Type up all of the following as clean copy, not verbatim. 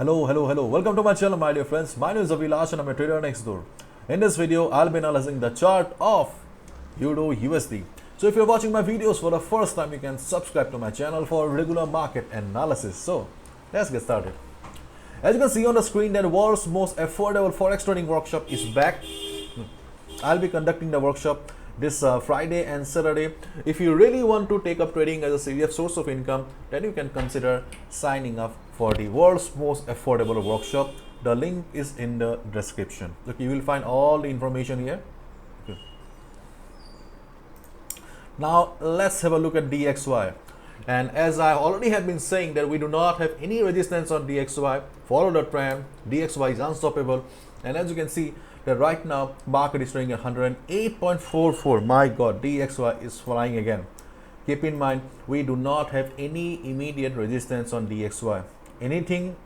Hello. Welcome to my channel, my dear friends. My name is Avilash and I'm a trader next door. In this video, I'll be analyzing the chart of Euro USD. So if you're watching my videos for the first time, you can subscribe to my channel for regular market analysis. So let's get started. As you can see on the screen, the world's most affordable forex trading workshop is back. I'll be conducting the workshop this Friday and Saturday. If you really want to take up trading as a serious source of income, then you can consider signing up for the world's most affordable workshop. The link is in the description. Okay, you will find all the information here. Okay. Now let's have a look at DXY. And as I already have been saying that we do not have any resistance on DXY, follow the trend, DXY is unstoppable. And as you can see that right now market is trading at 108.44. My god, DXY is flying again. Keep in mind, we do not have any immediate resistance on DXY. Anything,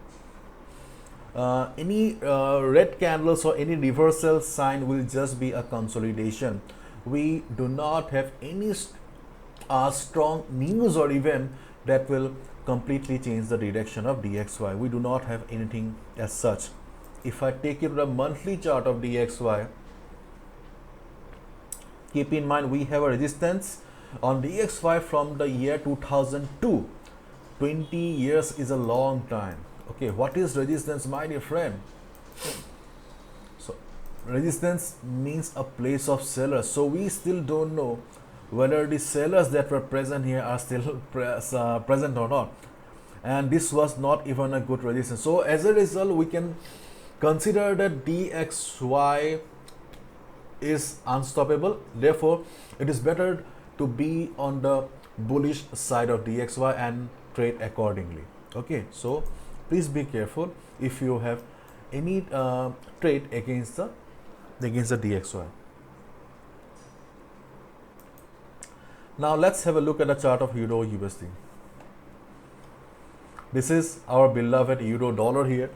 any red candles or any reversal sign will just be a consolidation. We do not have any strong news or event that will completely change the direction of DXY. We do not have anything as such. If I take you to the monthly chart of DXY, keep in mind we have a resistance on DXY from the year 2002. 20 years is a long time. Okay, what is resistance, my dear friend? So resistance means a place of sellers. So we still don't know whether the sellers that were present here are still present or not. And this was not even a good resistance. So as a result, we can consider that DXY is unstoppable. Therefore, it is better to be on the bullish side of DXY and trade accordingly. Okay, so please be careful if you have any trade against the DXY. Now let's have a look at the chart of Euro USD. This is our beloved euro dollar here.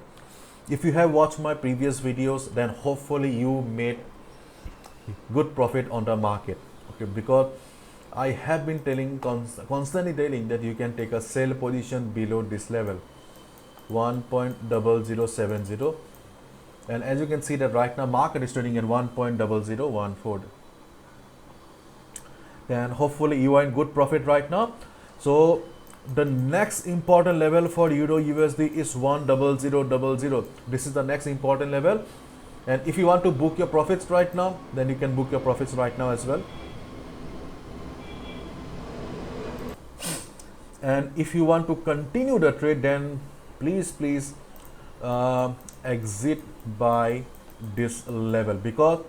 If you have watched my previous videos, then hopefully you made good profit on the market. Okay, because I have been constantly telling that you can take a sell position below this level, 1.0070, and as you can see that right now market is trading at 1.0014. Then hopefully you are in good profit right now. So the next important level for Euro USD is 1.0000. This is the next important level, and if you want to book your profits right now, then you can book your profits right now as well. And if you want to continue the trade, then please exit by this level, because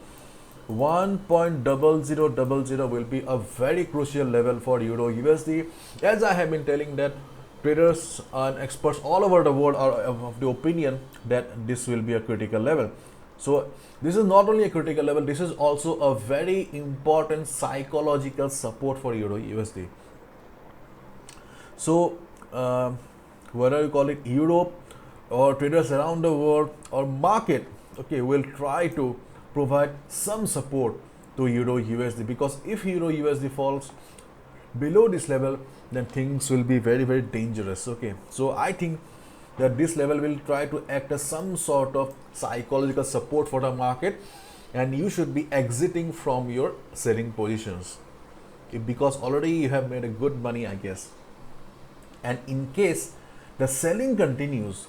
1.0000 will be a very crucial level for Euro USD. As I have been telling that traders and experts all over the world are of the opinion that this will be a critical level. So this is not only a critical level, this is also a very important psychological support for Euro USD. So whether you call it Europe or traders around the world or market, okay, will try to provide some support to Euro USD, because if Euro USD falls below this level, then things will be very dangerous. Okay, so I think that this level will try to act as some sort of psychological support for the market, and you should be exiting from your selling positions, because already you have made a good money, I guess. And in case the selling continues,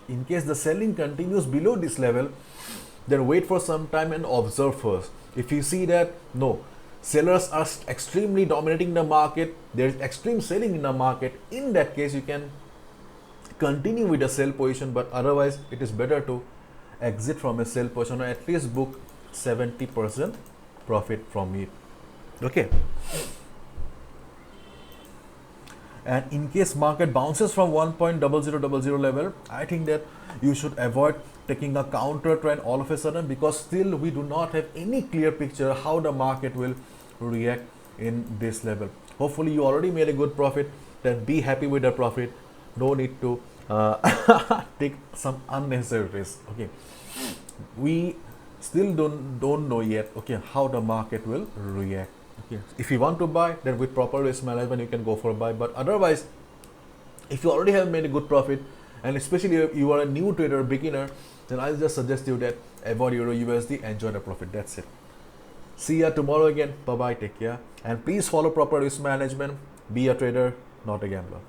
below this level, then wait for some time and observe first. If you see that no, sellers are extremely dominating the market, there is extreme selling in the market, in that case you can continue with the sell position, but otherwise it is better to exit from a sell position or at least book 70% profit from it. Okay. And in case market bounces from 1.0000 level, I think that you should avoid taking a counter trend all of a sudden, because still we do not have any clear picture how the market will react in this level. Hopefully you already made a good profit, then be happy with the profit. No need to take some unnecessary risk. Okay, we still don't know yet, okay, how the market will react. Okay, if you want to buy, then with proper risk management you can go for a buy, but otherwise if you already have made a good profit, And especially if you are a new trader, beginner, then I'll just suggest you that avoid Euro USD, enjoy the profit. That's it. See ya tomorrow again. Bye bye. Take care. And please follow proper risk management. Be a trader, not a gambler.